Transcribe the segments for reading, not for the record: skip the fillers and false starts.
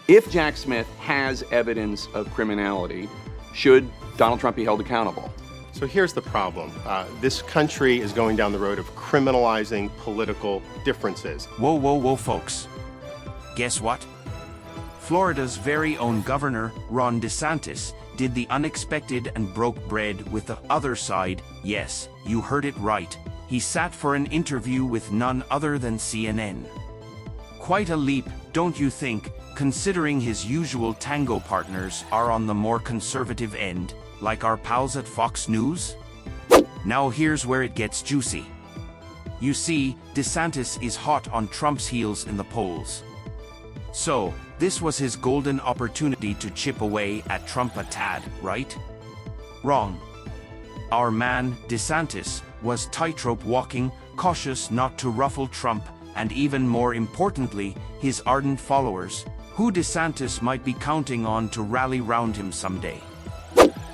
If Jack Smith has evidence of criminality, should Donald Trump be held accountable? So here's the problem. This country is going down the road of criminalizing political differences. Whoa, whoa, whoa, folks. Guess what? Florida's very own governor, Ron DeSantis, did the unexpected and broke bread with the other side. Yes, you heard it right. He sat for an interview with none other than CNN. Quite a leap, don't you think, considering his usual tango partners are on the more conservative end, like our pals at Fox News? Now here's where it gets juicy. You see, DeSantis is hot on Trump's heels in the polls. So, this was his golden opportunity to chip away at Trump a tad, right? Wrong. Our man, DeSantis, was tightrope walking, cautious not to ruffle Trump, and even more importantly, his ardent followers, who DeSantis might be counting on to rally round him someday.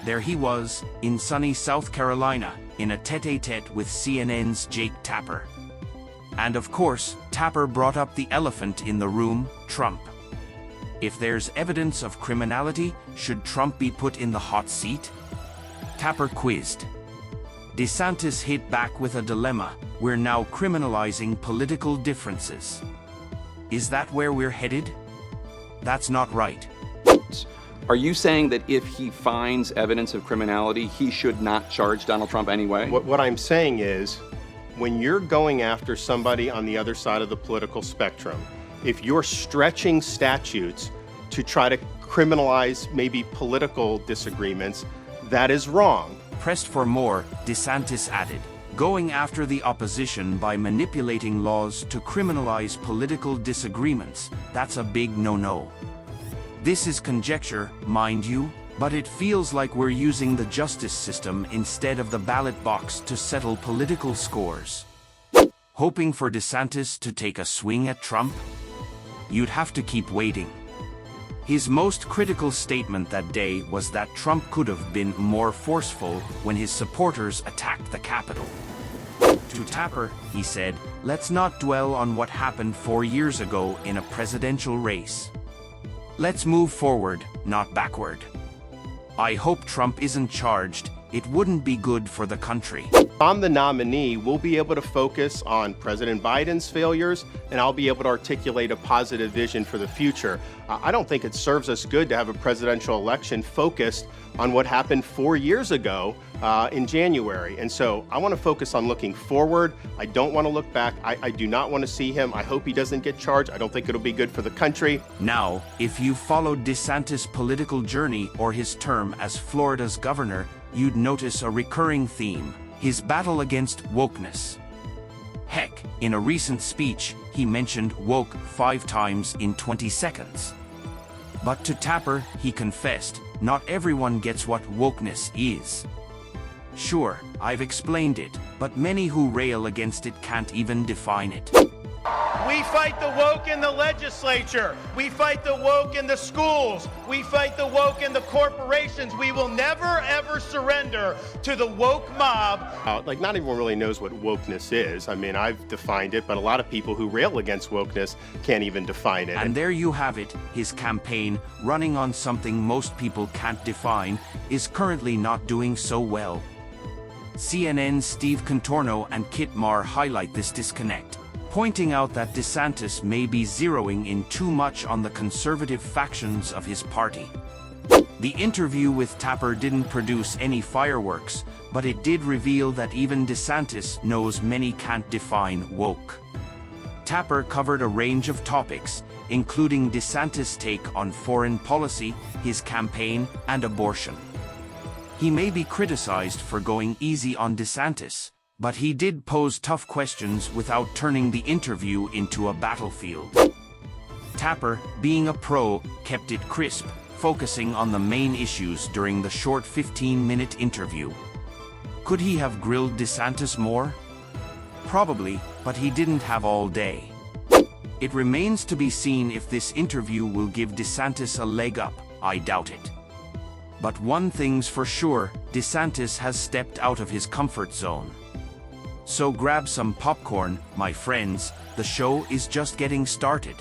There he was, in sunny South Carolina, in a tête-à-tête with CNN's Jake Tapper. And of course, Tapper brought up the elephant in the room, Trump. If there's evidence of criminality, should Trump be put in the hot seat? Tapper quizzed. DeSantis hit back with a dilemma: we're now criminalizing political differences. Is that where we're headed? That's not right. Are you saying that if he finds evidence of criminality, he should not charge Donald Trump anyway? What I'm saying is, when you're going after somebody on the other side of the political spectrum, if you're stretching statutes to try to criminalize maybe political disagreements, that is wrong. Pressed for more, DeSantis added, going after the opposition by manipulating laws to criminalize political disagreements, that's a big no-no. This is conjecture, mind you, but it feels like we're using the justice system instead of the ballot box to settle political scores. Hoping for DeSantis to take a swing at Trump? You'd have to keep waiting. His most critical statement that day was that Trump could have been more forceful when his supporters attacked the Capitol. To Tapper, he said, let's not dwell on what happened 4 years ago in a presidential race. Let's move forward, not backward. I hope Trump isn't charged. It wouldn't be good for the country. I'm the nominee. We'll be able to focus on President Biden's failures, and I'll be able to articulate a positive vision for the future. I don't think it serves us good to have a presidential election focused on what happened 4 years ago in January. And so I want to focus on looking forward. I don't want to look back. I do not want to see him. I hope he doesn't get charged. I don't think it'll be good for the country. Now, if you followed DeSantis' political journey or his term as Florida's governor, you'd notice a recurring theme: his battle against wokeness. Heck, in a recent speech, he mentioned woke 5 times in 20 seconds. But to Tapper, he confessed, not everyone gets what wokeness is. Sure, I've explained it, but many who rail against it can't even define it. We fight the woke in the legislature. We fight the woke in the schools. We fight the woke in the corporations. We will never, ever surrender to the woke mob. Not everyone really knows what wokeness is. I mean, I've defined it, but a lot of people who rail against wokeness can't even define it. And there you have it. His campaign, running on something most people can't define, is currently not doing so well. CNN's Steve Contorno and Kit Maher highlight this disconnect, pointing out that DeSantis may be zeroing in too much on the conservative factions of his party. The interview with Tapper didn't produce any fireworks, but it did reveal that even DeSantis knows many can't define woke. Tapper covered a range of topics, including DeSantis' take on foreign policy, his campaign, and abortion. He may be criticized for going easy on DeSantis, but he did pose tough questions without turning the interview into a battlefield. Tapper, being a pro, kept it crisp, focusing on the main issues during the short 15-minute interview. Could he have grilled DeSantis more? Probably, but he didn't have all day. It remains to be seen if this interview will give DeSantis a leg up. I doubt it. But one thing's for sure, DeSantis has stepped out of his comfort zone. So grab some popcorn, my friends, the show is just getting started.